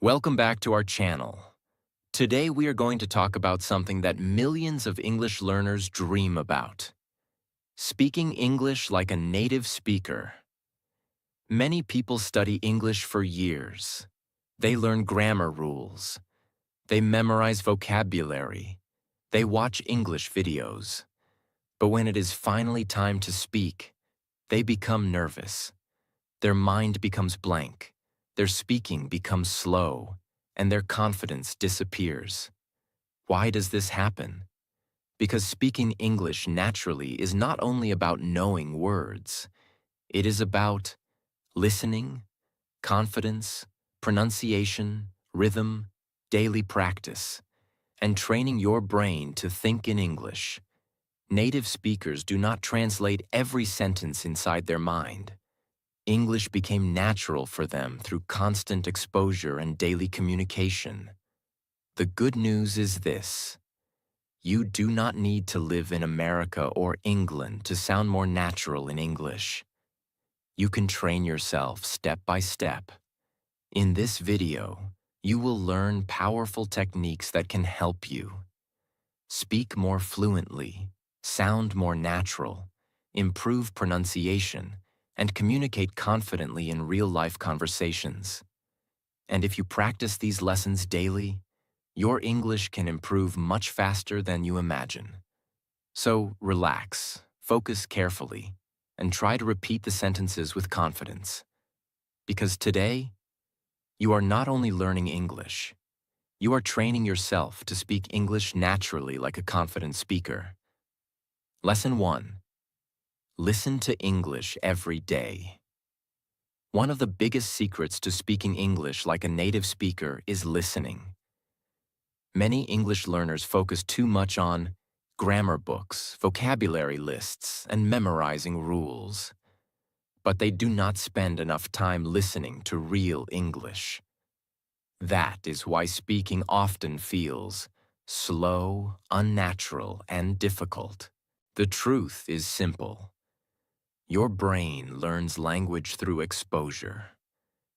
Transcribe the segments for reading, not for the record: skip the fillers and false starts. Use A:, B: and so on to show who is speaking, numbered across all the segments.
A: Welcome back to our channel. Today we are going to talk about something that millions of English learners dream about: speaking English like a native speaker. Many people study English for years. They learn grammar rules. They memorize vocabulary. They watch English videos. But when it is finally time to speak, they become nervous. Their mind becomes blank. Their speaking becomes slow, and their confidence disappears. Why does this happen? Because speaking English naturally is not only about knowing words. It is about listening, confidence, pronunciation, rhythm, daily practice, and training your brain to think in English. Native speakers do not translate every sentence inside their mind. English became natural for them through constant exposure and daily communication. The good news is this: you do not need to live in America or England to sound more natural in English. You can train yourself step by step. In this video, you will learn powerful techniques that can help you speak more fluently, sound more natural, improve pronunciation, and communicate confidently in real-life conversations. And if you practice these lessons daily, your English can improve much faster than you imagine. So relax, focus carefully, and try to repeat the sentences with confidence. Because today, you are not only learning English, you are training yourself to speak English naturally like a confident speaker. Lesson 1. Listen to English every day. One of the biggest secrets to speaking English like a native speaker is listening. Many English learners focus too much on grammar books, vocabulary lists, and memorizing rules. But they do not spend enough time listening to real English. That is why speaking often feels slow, unnatural, and difficult. The truth is simple. Your brain learns language through exposure.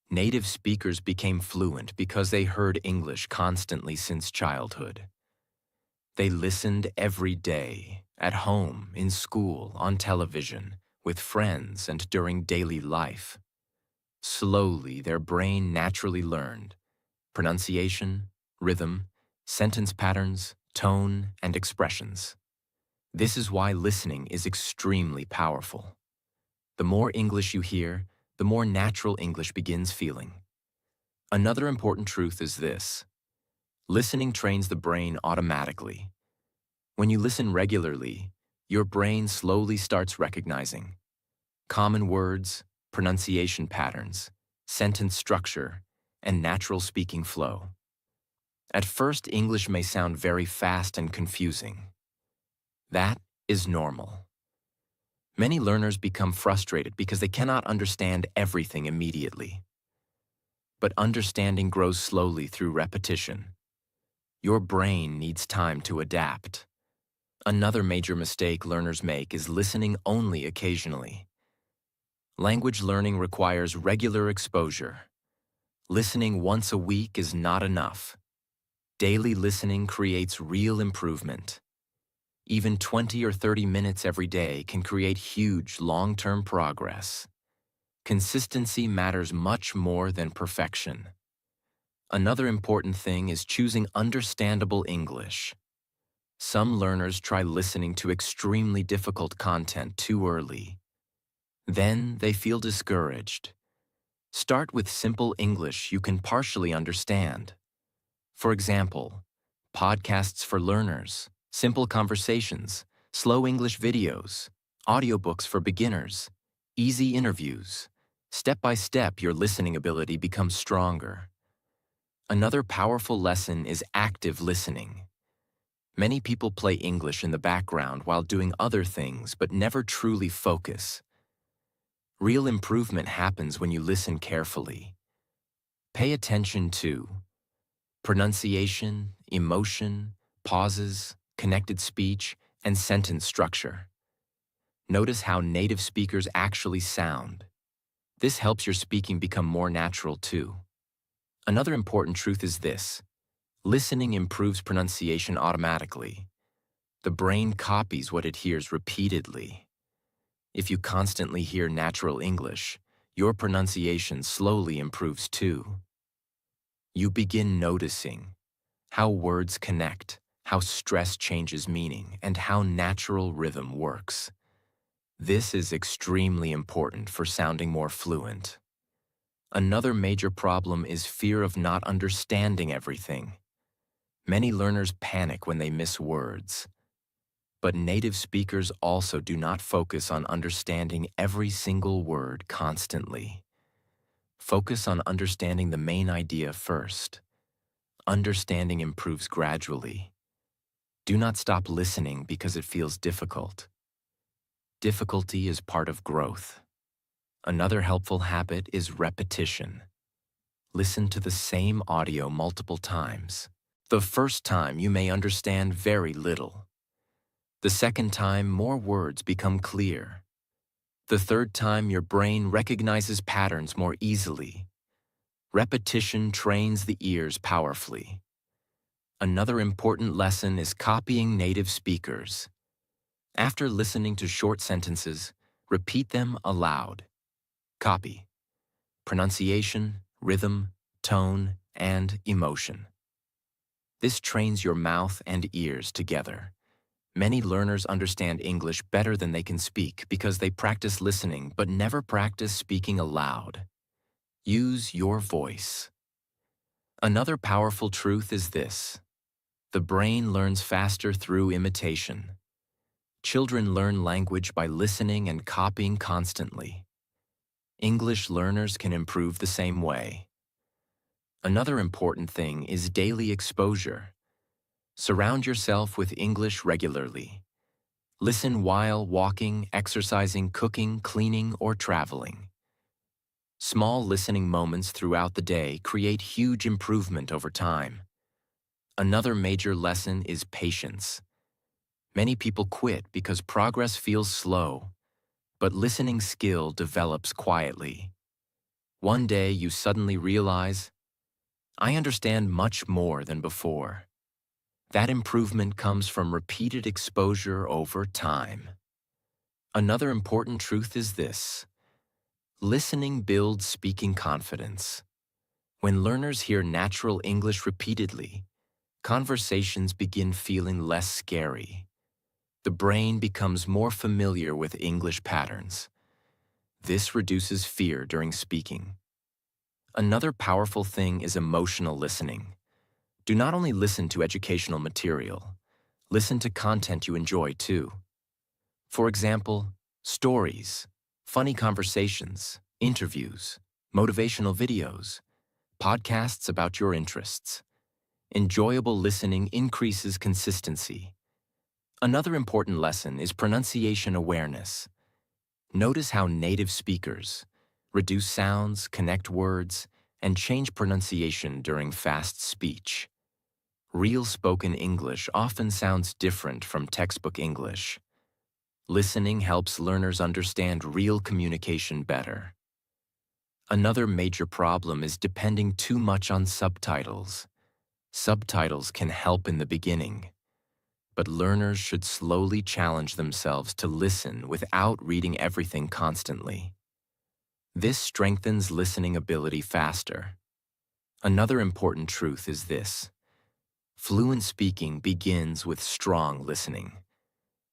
A: Native speakers became fluent because they heard English constantly since childhood. They listened every day, at home, in school, on television, with friends, and during daily life. Slowly, their brain naturally learned pronunciation, rhythm, sentence patterns, tone, and expressions. This is why listening is extremely powerful. The more English you hear, the more natural English begins feeling. Another important truth is this: listening trains the brain automatically. When you listen regularly, your brain slowly starts recognizing common words, pronunciation patterns, sentence structure, and natural speaking flow. At first, English may sound very fast and confusing. That is normal. Many learners become frustrated because they cannot understand everything immediately. But understanding grows slowly through repetition. Your brain needs time to adapt. Another major mistake learners make is listening only occasionally. Language learning requires regular exposure. Listening once a week is not enough. Daily listening creates real improvement. Even 20 or 30 minutes every day can create huge long-term progress. Consistency matters much more than perfection. Another important thing is choosing understandable English. Some learners try listening to extremely difficult content too early. Then they feel discouraged. Start with simple English you can partially understand. For example, podcasts for learners, simple conversations, slow English videos, audiobooks for beginners, easy interviews. Step by step, your listening ability becomes stronger. Another powerful lesson is active listening. Many people play English in the background while doing other things but never truly focus. Real improvement happens when you listen carefully. Pay attention to pronunciation, emotion, pauses, connected speech, and sentence structure. Notice how native speakers actually sound. This helps your speaking become more natural too. Another important truth is this: listening improves pronunciation automatically. The brain copies what it hears repeatedly. If you constantly hear natural English, your pronunciation slowly improves too. You begin noticing how words connect, how stress changes meaning, and how natural rhythm works. This is extremely important for sounding more fluent. Another major problem is fear of not understanding everything. Many learners panic when they miss words. But native speakers also do not focus on understanding every single word constantly. Focus on understanding the main idea first. Understanding improves gradually. Do not stop listening because it feels difficult. Difficulty is part of growth. Another helpful habit is repetition. Listen to the same audio multiple times. The first time you may understand very little. The second time, more words become clear. The third time, your brain recognizes patterns more easily. Repetition trains the ears powerfully. Another important lesson is copying native speakers. After listening to short sentences, repeat them aloud. Copy. Pronunciation, rhythm, tone, and emotion. This trains your mouth and ears together. Many learners understand English better than they can speak because they practice listening but never practice speaking aloud. Use your voice. Another powerful truth is this: the brain learns faster through imitation. Children learn language by listening and copying constantly. English learners can improve the same way. Another important thing is daily exposure. Surround yourself with English regularly. Listen while walking, exercising, cooking, cleaning, or traveling. Small listening moments throughout the day create huge improvement over time. Another major lesson is patience. Many people quit because progress feels slow, but listening skill develops quietly. One day you suddenly realize, I understand much more than before. That improvement comes from repeated exposure over time. Another important truth is this: listening builds speaking confidence. When learners hear natural English repeatedly, conversations begin feeling less scary. The brain becomes more familiar with English patterns. This reduces fear during speaking. Another powerful thing is emotional listening. Do not only listen to educational material, listen to content you enjoy too. For example, stories, funny conversations, interviews, motivational videos, podcasts about your interests. Enjoyable listening increases consistency. Another important lesson is pronunciation awareness. Notice how native speakers reduce sounds, connect words, and change pronunciation during fast speech. Real spoken English often sounds different from textbook English. Listening helps learners understand real communication better. Another major problem is depending too much on subtitles. Subtitles can help in the beginning, but learners should slowly challenge themselves to listen without reading everything constantly. This strengthens listening ability faster. Another important truth is this: fluent speaking begins with strong listening.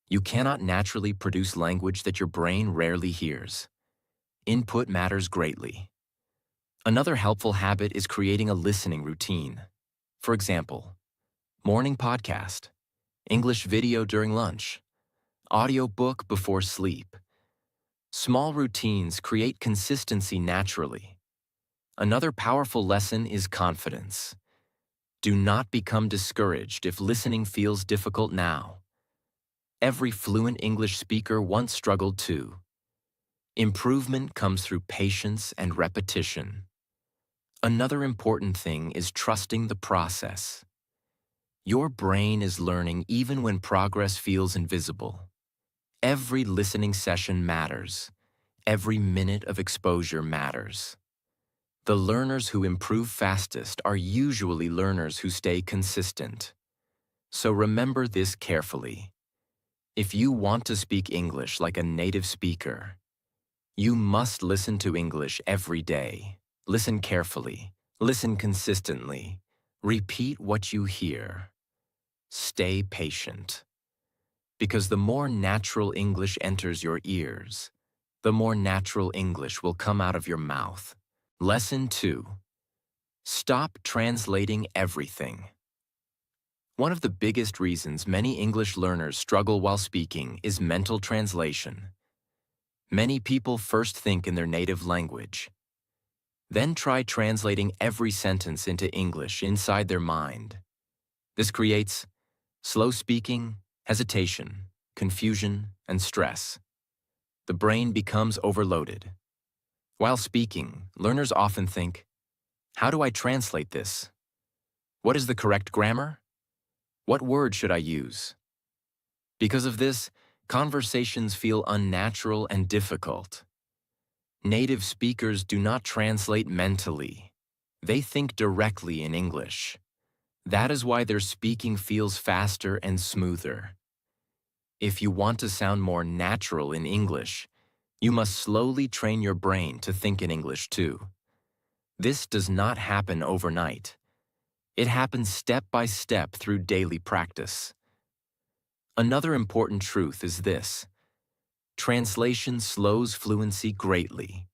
A: You cannot naturally produce language that your brain rarely hears. Input matters greatly. Another helpful habit is creating a listening routine. For example, morning podcast, English video during lunch, audiobook before sleep. Small routines create consistency naturally. Another powerful lesson is confidence. Do not become discouraged if listening feels difficult now. Every fluent English speaker once struggled too. Improvement comes through patience and repetition. Another important thing is trusting the process. Your brain is learning even when progress feels invisible. Every listening session matters. Every minute of exposure matters. The learners who improve fastest are usually learners who stay consistent. So remember this carefully. If you want to speak English like a native speaker, you must listen to English every day. Listen carefully. Listen consistently. Repeat what you hear. Stay patient. Because the more natural English enters your ears, the more natural English will come out of your mouth. Lesson 2. Stop translating everything. One of the biggest reasons many English learners struggle while speaking is mental translation. Many people first think in their native language, then try translating every sentence into English inside their mind. This creates slow speaking, hesitation, confusion, and stress. The brain becomes overloaded. While speaking, learners often think, how do I translate this? What is the correct grammar? What word should I use? Because of this, conversations feel unnatural and difficult. Native speakers do not translate mentally. They think directly in English. That is why their speaking feels faster and smoother. If you want to sound more natural in English, you must slowly train your brain to think in English too. This does not happen overnight. It happens step by step through daily practice. Another important truth is this: translation slows fluency greatly.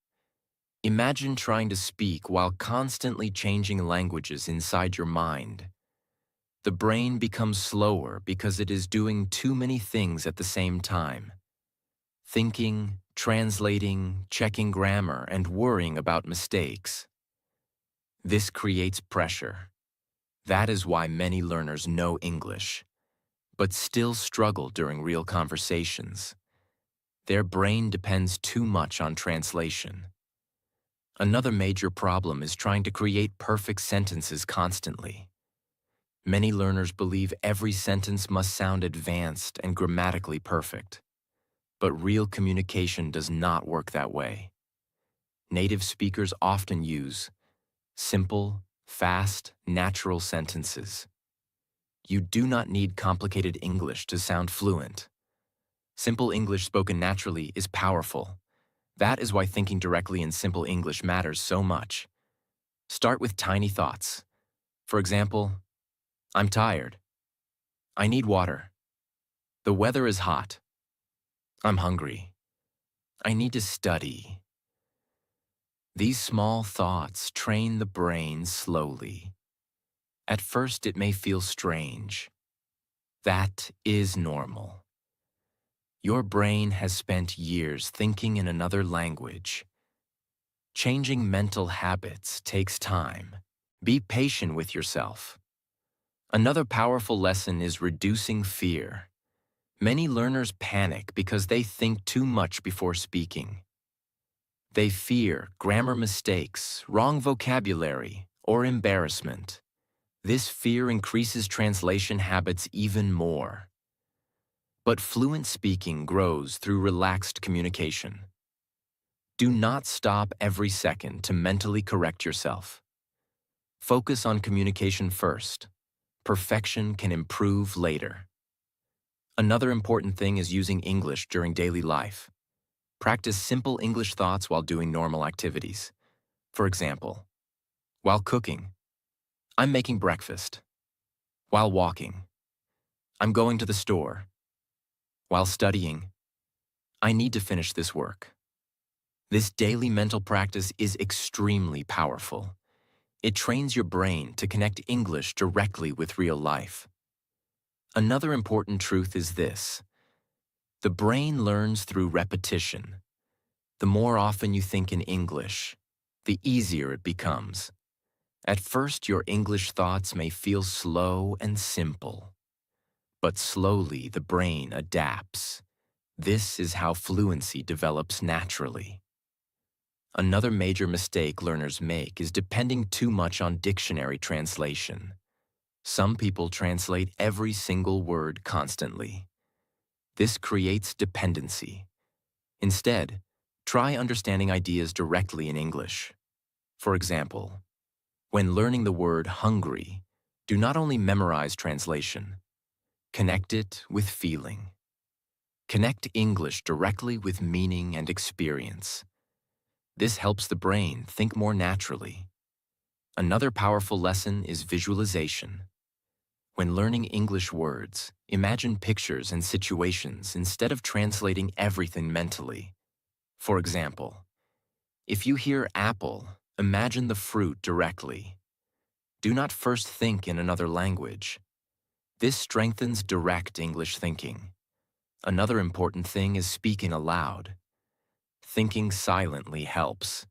A: Imagine trying to speak while constantly changing languages inside your mind. The brain becomes slower because it is doing too many things at the same time. Thinking, translating, checking grammar, and worrying about mistakes. This creates pressure. That is why many learners know English, but still struggle during real conversations. Their brain depends too much on translation. Another major problem is trying to create perfect sentences constantly. Many learners believe every sentence must sound advanced and grammatically perfect. But real communication does not work that way. Native speakers often use simple, fast, natural sentences. You do not need complicated English to sound fluent. Simple English spoken naturally is powerful. That is why thinking directly in simple English matters so much. Start with tiny thoughts. For example, I'm tired. I need water. The weather is hot. I'm hungry. I need to study. These small thoughts train the brain slowly. At first, it may feel strange. That is normal. Your brain has spent years thinking in another language. Changing mental habits takes time. Be patient with yourself. Another powerful lesson is reducing fear. Many learners panic because they think too much before speaking. They fear grammar mistakes, wrong vocabulary, or embarrassment. This fear increases translation habits even more. But fluent speaking grows through relaxed communication. Do not stop every second to mentally correct yourself. Focus on communication first. Perfection can improve later. Another important thing is using English during daily life. Practice simple English thoughts while doing normal activities. For example, while cooking, I'm making breakfast. While walking, I'm going to the store. While studying, I need to finish this work. This daily mental practice is extremely powerful. It trains your brain to connect English directly with real life. Another important truth is this: the brain learns through repetition. The more often you think in English, the easier it becomes. At first, your English thoughts may feel slow and simple. But slowly, the brain adapts. This is how fluency develops naturally. Another major mistake learners make is depending too much on dictionary translation. Some people translate every single word constantly. This creates dependency. Instead, try understanding ideas directly in English. For example, when learning the word hungry, do not only memorize translation, connect it with feeling. Connect English directly with meaning and experience. This helps the brain think more naturally. Another powerful lesson is visualization. When learning English words, imagine pictures and situations instead of translating everything mentally. For example, if you hear apple, imagine the fruit directly. Do not first think in another language. This strengthens direct English thinking. Another important thing is speaking aloud. Thinking silently helps,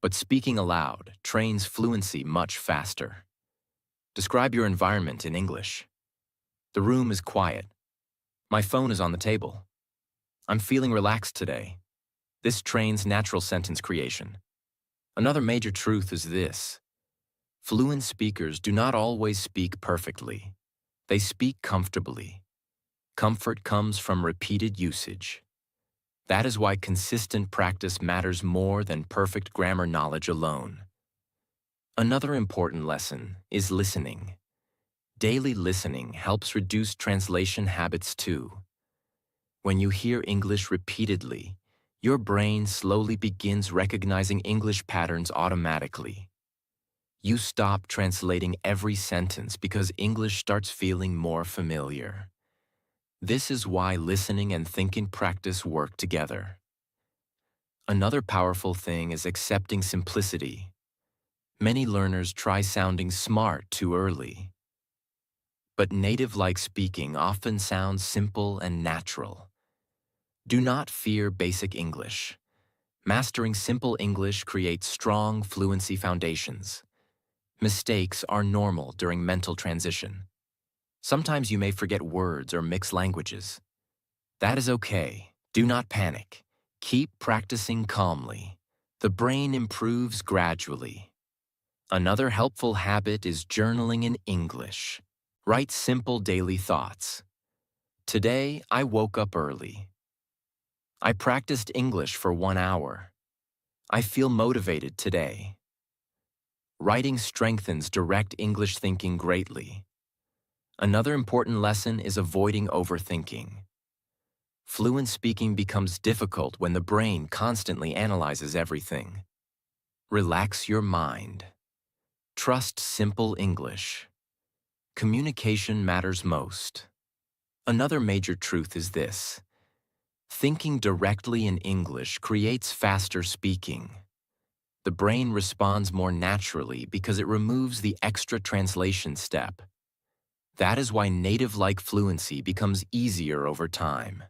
A: but speaking aloud trains fluency much faster. Describe your environment in English. The room is quiet. My phone is on the table. I'm feeling relaxed today. This trains natural sentence creation. Another major truth is this: fluent speakers do not always speak perfectly. They speak comfortably. Comfort comes from repeated usage. That is why consistent practice matters more than perfect grammar knowledge alone. Another important lesson is listening. Daily listening helps reduce translation habits too. When you hear English repeatedly, your brain slowly begins recognizing English patterns automatically. You stop translating every sentence because English starts feeling more familiar. This is why listening and thinking practice work together. Another powerful thing is accepting simplicity. Many learners try sounding smart too early. But native-like speaking often sounds simple and natural. Do not fear basic English. Mastering simple English creates strong fluency foundations. Mistakes are normal during mental transition. Sometimes you may forget words or mix languages. That is okay. Do not panic. Keep practicing calmly. The brain improves gradually. Another helpful habit is journaling in English. Write simple daily thoughts. Today, I woke up early. I practiced English for 1 hour. I feel motivated today. Writing strengthens direct English thinking greatly. Another important lesson is avoiding overthinking. Fluent speaking becomes difficult when the brain constantly analyzes everything. Relax your mind. Trust simple English. Communication matters most. Another major truth is this: thinking directly in English creates faster speaking. The brain responds more naturally because it removes the extra translation step. That is why native-like fluency becomes easier over time.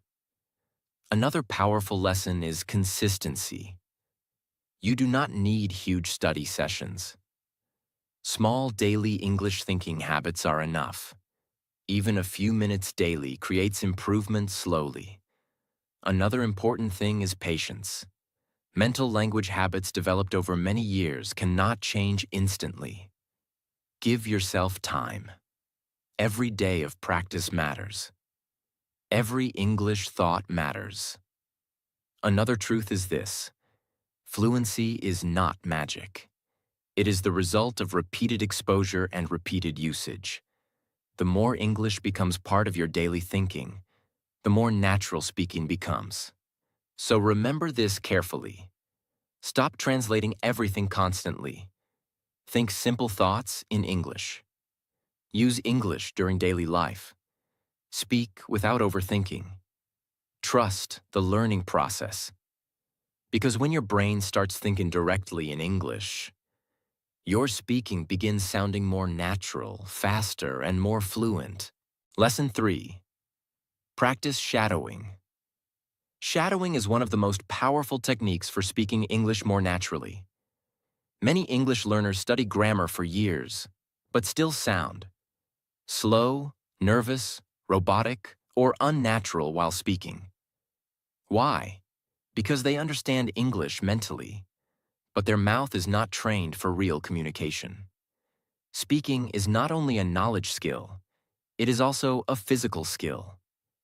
A: Another powerful lesson is consistency. You do not need huge study sessions. Small daily English thinking habits are enough. Even a few minutes daily creates improvement slowly. Another important thing is patience. Mental language habits developed over many years cannot change instantly. Give yourself time. Every day of practice matters. Every English thought matters. Another truth is this: fluency is not magic. It is the result of repeated exposure and repeated usage. The more English becomes part of your daily thinking, the more natural speaking becomes. So remember this carefully. Stop translating everything constantly. Think simple thoughts in English. Use English during daily life. Speak without overthinking. Trust the learning process. Because when your brain starts thinking directly in English, your speaking begins sounding more natural, faster, and more fluent. Lesson 3. Practice shadowing. Shadowing is one of the most powerful techniques for speaking English more naturally. Many English learners study grammar for years, but still sound slow, nervous, robotic, or unnatural while speaking. Why? Because they understand English mentally, but their mouth is not trained for real communication. Speaking is not only a knowledge skill, it is also a physical skill.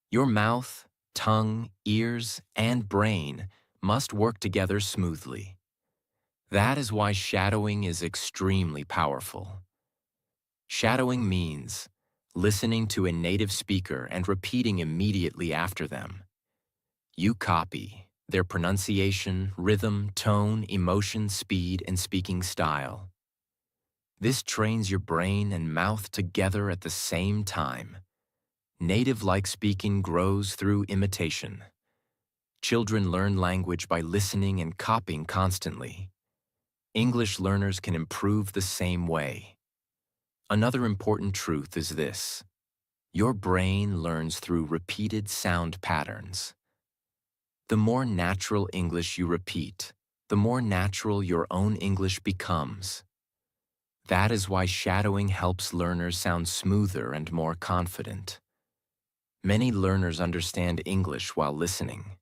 A: Your mouth, tongue, ears, and brain must work together smoothly. That is why shadowing is extremely powerful. Shadowing means listening to a native speaker and repeating immediately after them. You copy their pronunciation, rhythm, tone, emotion, speed, and speaking style. This trains your brain and mouth together at the same time. Native-like speaking grows through imitation. Children learn language by listening and copying constantly. English learners can improve the same way. Another important truth is this: your brain learns through repeated sound patterns. The more natural English you repeat, the more natural your own English becomes. That is why shadowing helps learners sound smoother and more confident. Many learners understand English while listening,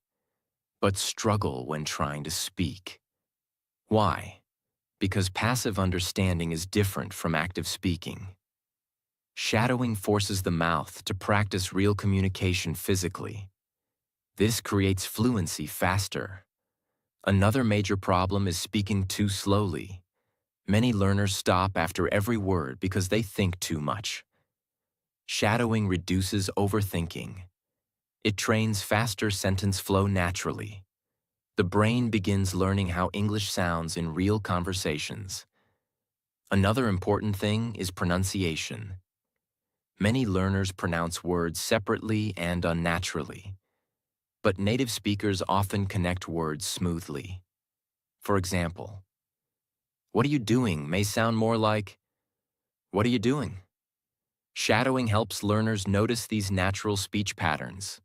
A: but struggle when trying to speak. Why? Because passive understanding is different from active speaking. Shadowing forces the mouth to practice real communication physically. This creates fluency faster. Another major problem is speaking too slowly. Many learners stop after every word because they think too much. Shadowing reduces overthinking. It trains faster sentence flow naturally. The brain begins learning how English sounds in real conversations. Another important thing is pronunciation. Many learners pronounce words separately and unnaturally, but native speakers often connect words smoothly. For example, "What are you doing?" may sound more like, "What are you doing?" Shadowing helps learners notice these natural speech patterns.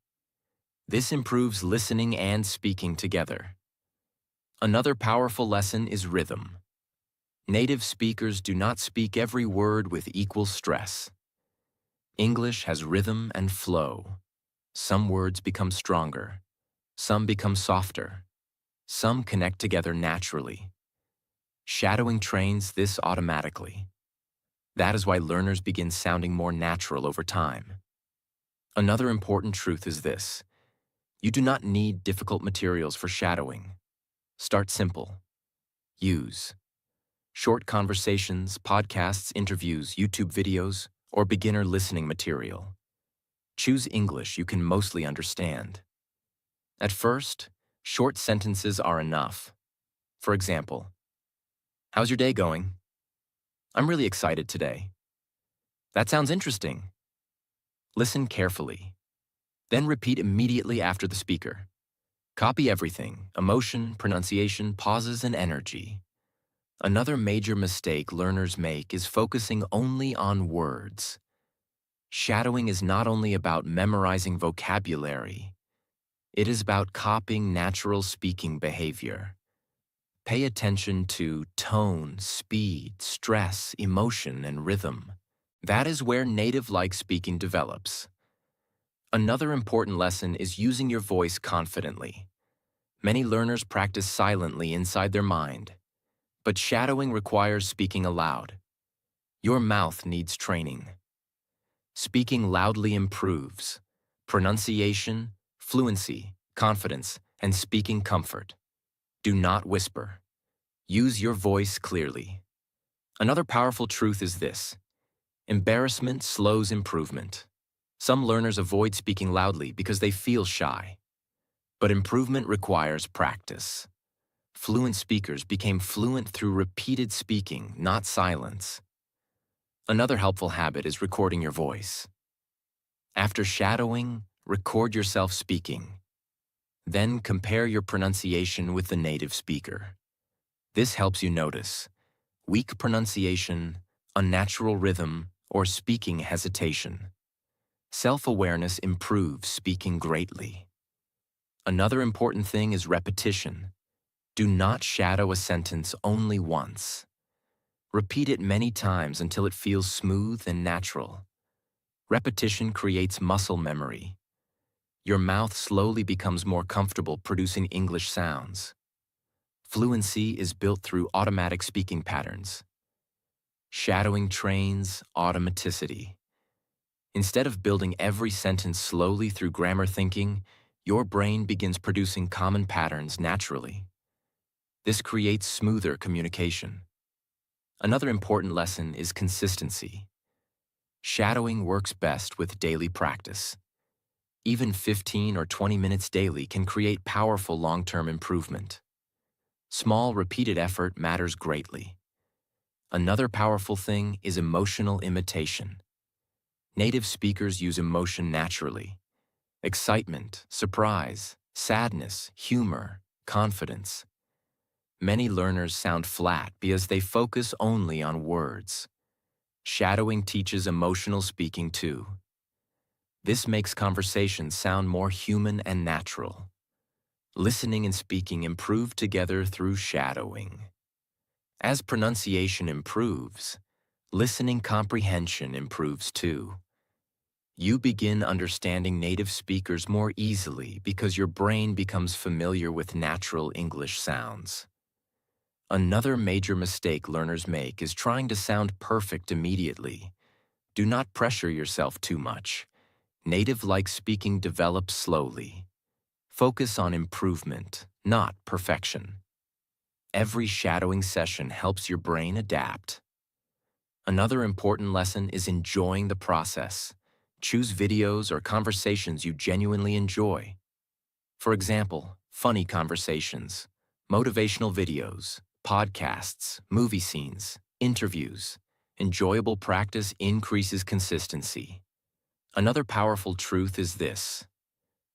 A: This improves listening and speaking together. Another powerful lesson is rhythm. Native speakers do not speak every word with equal stress. English has rhythm and flow. Some words become stronger. Some become softer. Some connect together naturally. Shadowing trains this automatically. That is why learners begin sounding more natural over time. Another important truth is this: you do not need difficult materials for shadowing. Start simple. Use short conversations, podcasts, interviews, YouTube videos, or beginner listening material. Choose English you can mostly understand. At first, short sentences are enough. For example, "How's your day going?" "I'm really excited today." "That sounds interesting." Listen carefully. Then repeat immediately after the speaker. Copy everything: emotion, pronunciation, pauses, and energy. Another major mistake learners make is focusing only on words. Shadowing is not only about memorizing vocabulary. It is about copying natural speaking behavior. Pay attention to tone, speed, stress, emotion, and rhythm. That is where native-like speaking develops. Another important lesson is using your voice confidently. Many learners practice silently inside their mind, but shadowing requires speaking aloud. Your mouth needs training. Speaking loudly improves pronunciation, fluency, confidence, and speaking comfort. Do not whisper. Use your voice clearly. Another powerful truth is this: embarrassment slows improvement. Some learners avoid speaking loudly because they feel shy. But improvement requires practice. Fluent speakers became fluent through repeated speaking, not silence. Another helpful habit is recording your voice. After shadowing, record yourself speaking. Then compare your pronunciation with the native speaker. This helps you notice weak pronunciation, unnatural rhythm, or speaking hesitation. Self-awareness improves speaking greatly. Another important thing is repetition. Do not shadow a sentence only once. Repeat it many times until it feels smooth and natural. Repetition creates muscle memory. Your mouth slowly becomes more comfortable producing English sounds. Fluency is built through automatic speaking patterns. Shadowing trains automaticity. Instead of building every sentence slowly through grammar thinking, your brain begins producing common patterns naturally. This creates smoother communication. Another important lesson is consistency. Shadowing works best with daily practice. Even 15 or 20 minutes daily can create powerful long-term improvement. Small, repeated effort matters greatly. Another powerful thing is emotional imitation. Native speakers use emotion naturally. Excitement, surprise, sadness, humor, confidence. Many learners sound flat because they focus only on words. Shadowing teaches emotional speaking too. This makes conversations sound more human and natural. Listening and speaking improve together through shadowing. As pronunciation improves, listening comprehension improves too. You begin understanding native speakers more easily because your brain becomes familiar with natural English sounds. Another major mistake learners make is trying to sound perfect immediately. Do not pressure yourself too much. Native-like speaking develops slowly. Focus on improvement, not perfection. Every shadowing session helps your brain adapt. Another important lesson is enjoying the process. Choose videos or conversations you genuinely enjoy. For example, funny conversations, motivational videos, podcasts, movie scenes, interviews. Enjoyable practice increases consistency. Another powerful truth is this: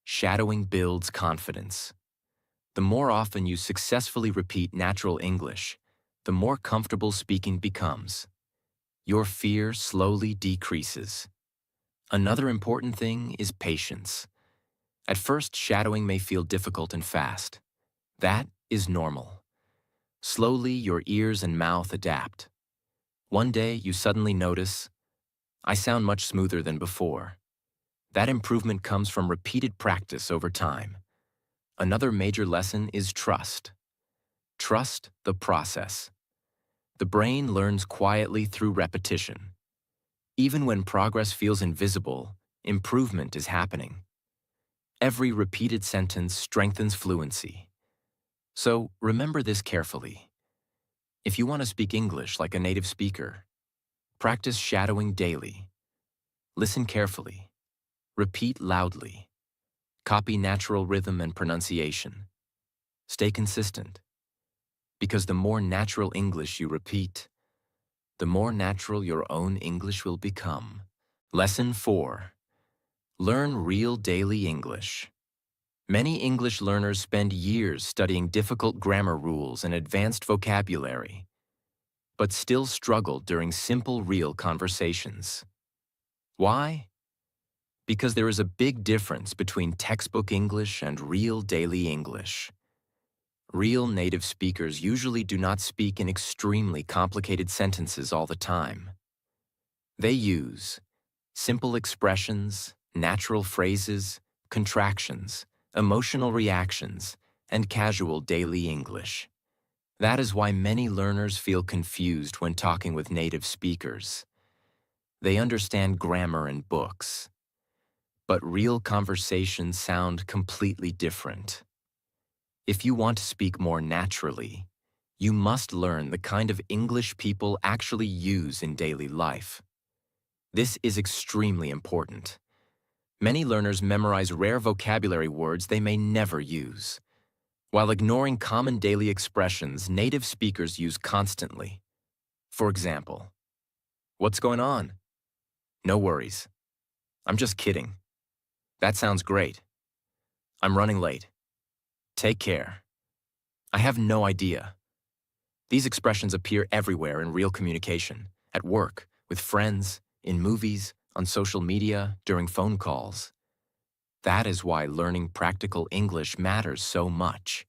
A: shadowing builds confidence. The more often you successfully repeat natural English, the more comfortable speaking becomes. Your fear slowly decreases. Another important thing is patience. At first, shadowing may feel difficult and fast. That is normal. Slowly, your ears and mouth adapt. One day, you suddenly notice, I sound much smoother than before. That improvement comes from repeated practice over time. Another major lesson is trust. Trust the process. The brain learns quietly through repetition. Even when progress feels invisible, improvement is happening. Every repeated sentence strengthens fluency. So remember this carefully. If you want to speak English like a native speaker, practice shadowing daily. Listen carefully. Repeat loudly. Copy natural rhythm and pronunciation. Stay consistent. Because the more natural English you repeat, the more natural your own English will become. Lesson 4. Learn real daily English. Many English learners spend years studying difficult grammar rules and advanced vocabulary, but still struggle during simple, real conversations. Why? Because there is a big difference between textbook English and real daily English. Real native speakers usually do not speak in extremely complicated sentences all the time. They use simple expressions, natural phrases, contractions, emotional reactions, and casual daily English. That is why many learners feel confused when talking with native speakers. They understand grammar and books, but real conversations sound completely different. If you want to speak more naturally, you must learn the kind of English people actually use in daily life. This is extremely important. Many learners memorize rare vocabulary words they may never use, while ignoring common daily expressions native speakers use constantly. For example, "What's going on?" "No worries. I'm just kidding." "That sounds great." "I'm running late." "Take care." "I have no idea." These expressions appear everywhere in real communication, at work, with friends, in movies, on social media, during phone calls. That is why learning practical English matters so much.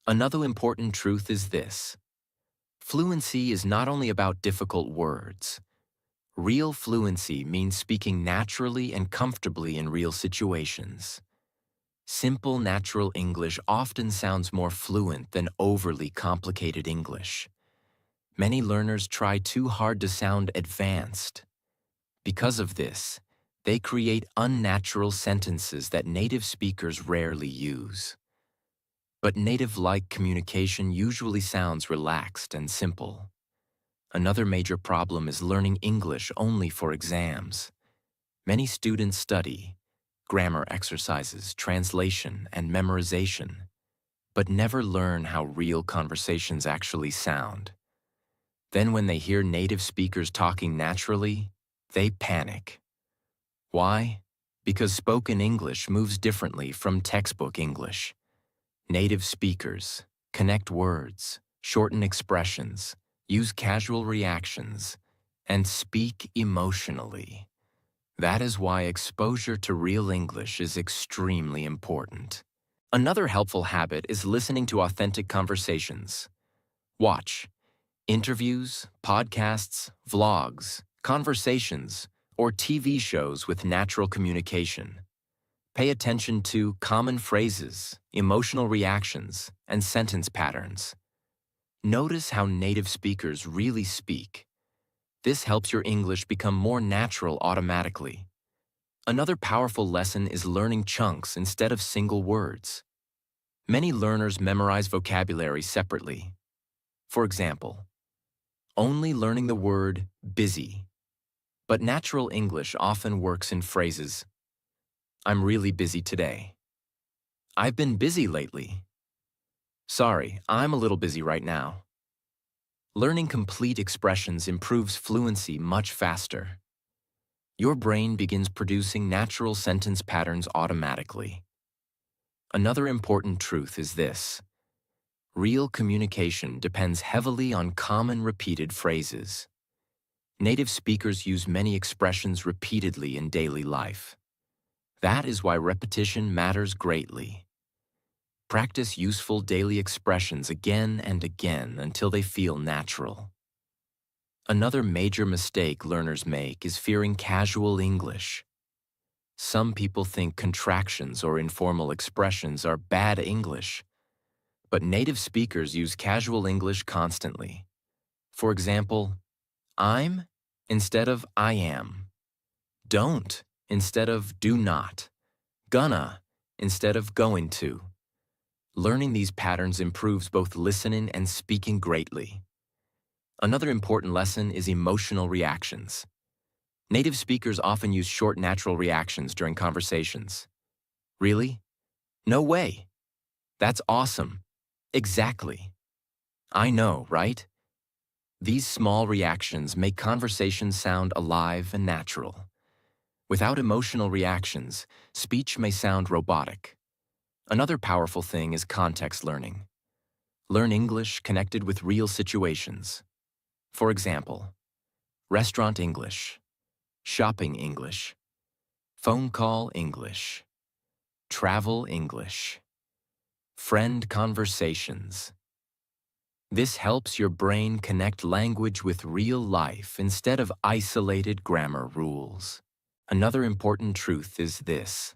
A: Another important truth is this: fluency is not only about difficult words. Real fluency means speaking naturally and comfortably in real situations. Simple, natural English often sounds more fluent than overly complicated English. Many learners try too hard to sound advanced. Because of this, they create unnatural sentences that native speakers rarely use. But native-like communication usually sounds relaxed and simple. Another major problem is learning English only for exams. Many students study grammar exercises, translation, and memorization, but never learn how real conversations actually sound. Then when they hear native speakers talking naturally, they panic. Why? Because spoken English moves differently from textbook English. Native speakers connect words, shorten expressions, use casual reactions, and speak emotionally. That is why exposure to real English is extremely important. Another helpful habit is listening to authentic conversations. Watch interviews, podcasts, vlogs, conversations, or TV shows with natural communication. Pay attention to common phrases, emotional reactions, and sentence patterns. Notice how native speakers really speak. This helps your English become more natural automatically. Another powerful lesson is learning chunks instead of single words. Many learners memorize vocabulary separately. For example, only learning the word busy. But natural English often works in phrases. I'm really busy today. I've been busy lately. Sorry, I'm a little busy right now. Learning complete expressions improves fluency much faster. Your brain begins producing natural sentence patterns automatically. Another important truth is this: real communication depends heavily on common repeated phrases. Native speakers use many expressions repeatedly in daily life. That is why repetition matters greatly. Practice useful daily expressions again and again until they feel natural. Another major mistake learners make is fearing casual English. Some people think contractions or informal expressions are bad English, but native speakers use casual English constantly. For example, I'm instead of I am, don't instead of do not, gonna instead of going to. Learning these patterns improves both listening and speaking greatly. Another important lesson is emotional reactions. Native speakers often use short natural reactions during conversations. Really? No way. That's awesome. Exactly. I know, right? These small reactions make conversations sound alive and natural. Without emotional reactions, speech may sound robotic. Another powerful thing is context learning. Learn English connected with real situations. For example, restaurant English, shopping English, phone call English, travel English, friend conversations. This helps your brain connect language with real life instead of isolated grammar rules. Another important truth is this: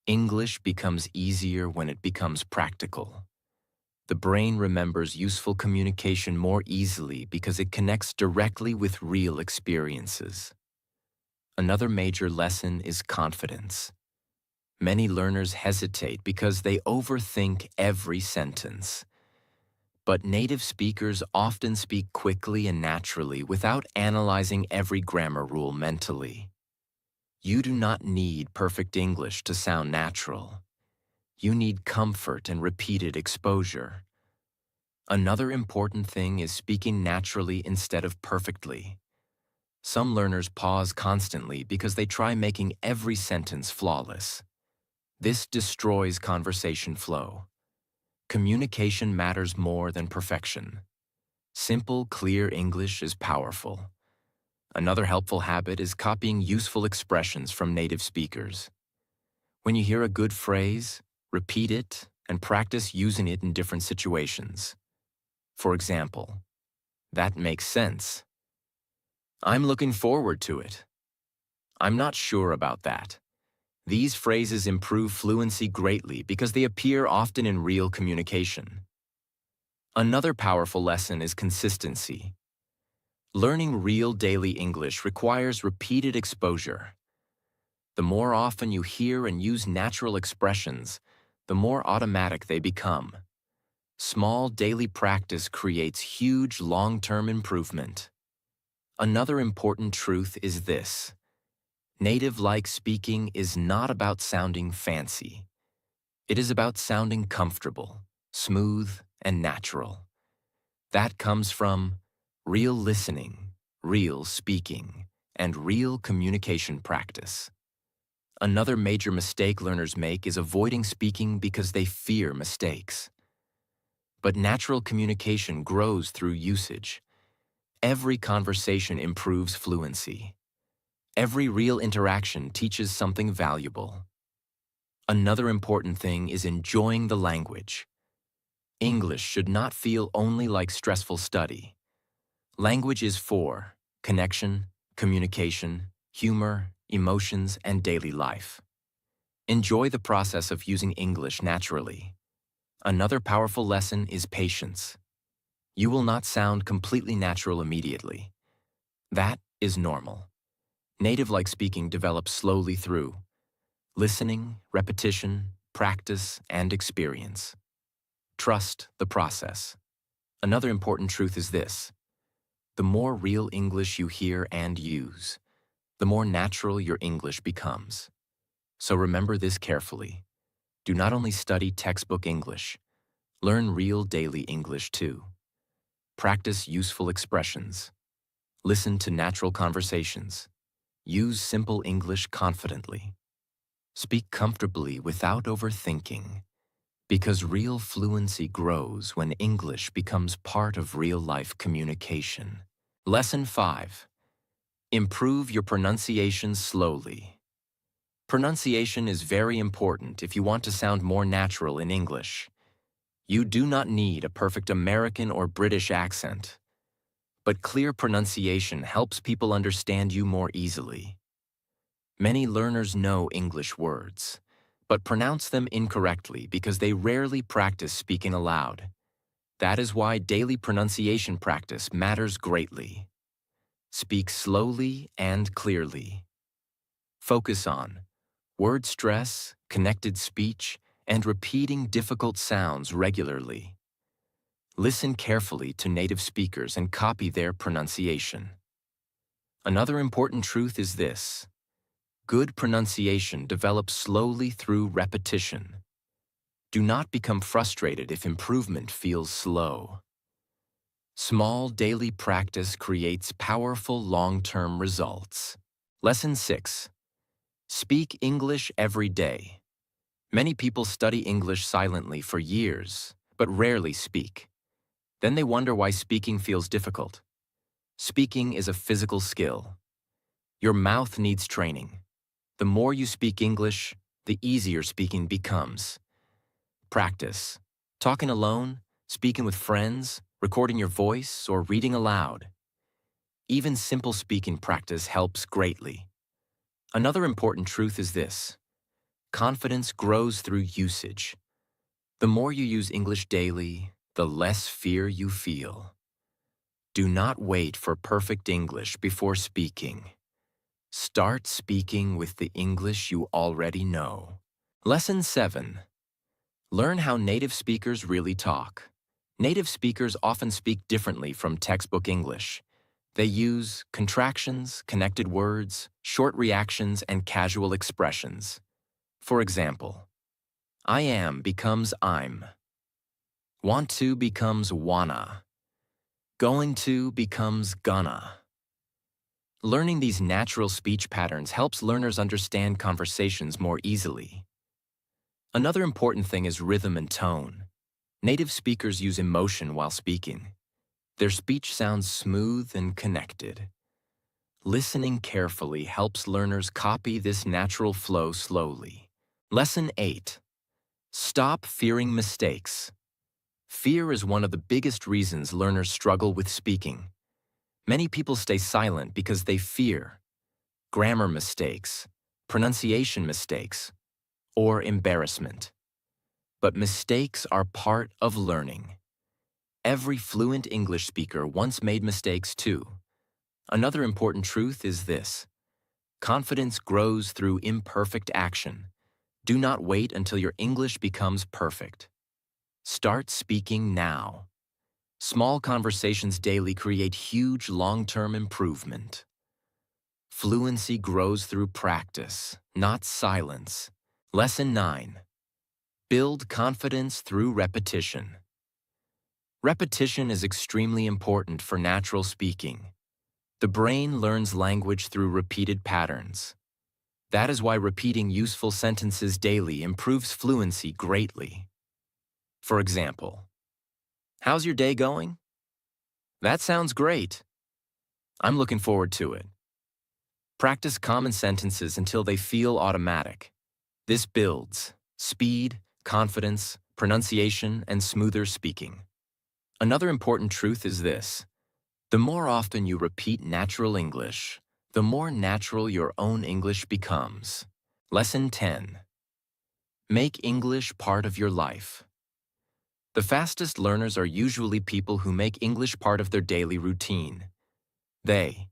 A: English becomes easier when it becomes practical. The brain remembers useful communication more easily because it connects directly with real experiences. Another major lesson is confidence. Many learners hesitate because they overthink every sentence. But native speakers often speak quickly and naturally without analyzing every grammar rule mentally. You do not need perfect English to sound natural. You need comfort and repeated exposure. Another important thing is speaking naturally instead of perfectly. Some learners pause constantly because they try making every sentence flawless. This destroys conversation flow. Communication matters more than perfection. Simple, clear English is powerful. Another helpful habit is copying useful expressions from native speakers. When you hear a good phrase, repeat it and practice using it in different situations. For example, that makes sense. I'm looking forward to it. I'm not sure about that. These phrases improve fluency greatly because they appear often in real communication. Another powerful lesson is consistency. Learning real daily English requires repeated exposure. The more often you hear and use natural expressions, the more automatic they become. Small daily practice creates huge long-term improvement. Another important truth is this: native-like speaking is not about sounding fancy. It is about sounding comfortable, smooth, and natural. That comes from real listening, real speaking, and real communication practice. Another major mistake learners make is avoiding speaking because they fear mistakes. But natural communication grows through usage. Every conversation improves fluency. Every real interaction teaches something valuable. Another important thing is enjoying the language. English should not feel only like stressful study. Language is for connection, communication, humor, emotions, and daily life. Enjoy the process of using English naturally. Another powerful lesson is patience. You will not sound completely natural immediately. That is normal. Native-like speaking develops slowly through listening, repetition, practice, and experience. Trust the process. Another important truth is this: the more real English you hear and use, the more natural your English becomes. So remember this carefully. Do not only study textbook English, learn real daily English too. Practice useful expressions. Listen to natural conversations. Use simple English confidently. Speak comfortably without overthinking, because real fluency grows when English becomes part of real-life communication. Lesson 5. Improve your pronunciation slowly. Pronunciation is very important if you want to sound more natural in English. You do not need a perfect American or British accent, but clear pronunciation helps people understand you more easily. Many learners know English words, but pronounce them incorrectly because they rarely practice speaking aloud. That is why daily pronunciation practice matters greatly. Speak slowly and clearly. Focus on word stress, connected speech, and repeating difficult sounds regularly. Listen carefully to native speakers and copy their pronunciation. Another important truth is this: good pronunciation develops slowly through repetition. Do not become frustrated if improvement feels slow. Small daily practice creates powerful long-term results. Lesson 6. Speak English every day. Many people study English silently for years, but rarely speak. Then they wonder why speaking feels difficult. Speaking is a physical skill. Your mouth needs training. The more you speak English, the easier speaking becomes. Practice. Talking alone, speaking with friends, recording your voice, or reading aloud. Even simple speaking practice helps greatly. Another important truth is this: confidence grows through usage. The more you use English daily, the less fear you feel. Do not wait for perfect English before speaking. Start speaking with the English you already know. Lesson 7. Learn how native speakers really talk. Native speakers often speak differently from textbook English. They use contractions, connected words, short reactions, and casual expressions. For example, I am becomes I'm. Want to becomes wanna. Going to becomes gonna. Learning these natural speech patterns helps learners understand conversations more easily. Another important thing is rhythm and tone. Native speakers use emotion while speaking. Their speech sounds smooth and connected. Listening carefully helps learners copy this natural flow slowly. Lesson 8. Stop fearing mistakes. Fear is one of the biggest reasons learners struggle with speaking. Many people stay silent because they fear grammar mistakes, pronunciation mistakes, or embarrassment. But mistakes are part of learning. Every fluent English speaker once made mistakes too. Another important truth is this: confidence grows through imperfect action. Do not wait until your English becomes perfect. Start speaking now. Small conversations daily create huge long-term improvement. Fluency grows through practice, not silence. Lesson 9. Build confidence through repetition. Repetition is extremely important for natural speaking. The brain learns language through repeated patterns. That is why repeating useful sentences daily improves fluency greatly. For example, how's your day going? That sounds great. I'm looking forward to it. Practice common sentences until they feel automatic. This builds speed, confidence, pronunciation, and smoother speaking. Another important truth is this: the more often you repeat natural English, the more natural your own English becomes. Lesson 10. Make English part of your life. The fastest learners are usually people who make English part of their daily routine. They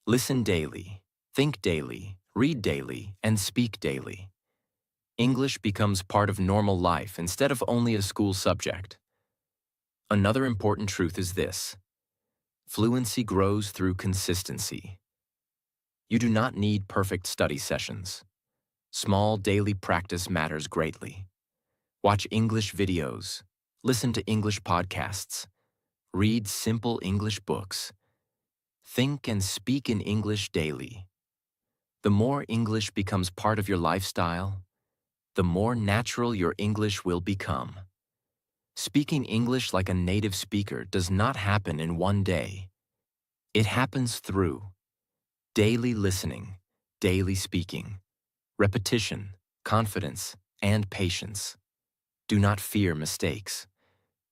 A: listen daily, think daily, read daily, and speak daily. English becomes part of normal life instead of only a school subject. Another important truth is this: fluency grows through consistency. You do not need perfect study sessions. Small daily practice matters greatly. Watch English videos, listen to English podcasts, read simple English books. Think and speak in English daily. The more English becomes part of your lifestyle, the more natural your English will become. Speaking English like a native speaker does not happen in one day. It happens through daily listening, daily speaking, repetition, confidence, and patience. Do not fear mistakes.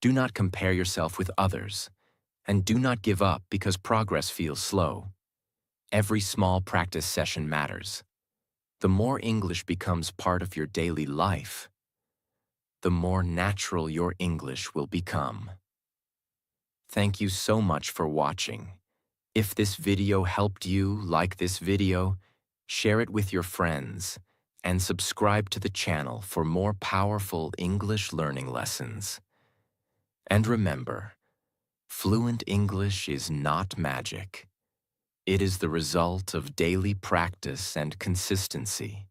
A: Do not compare yourself with others. And do not give up because progress feels slow. Every small practice session matters. The more English becomes part of your daily life, the more natural your English will become. Thank you so much for watching. If this video helped you, like this video, share it with your friends, and subscribe to the channel for more powerful English learning lessons. And remember, fluent English is not magic. It is the result of daily practice and consistency.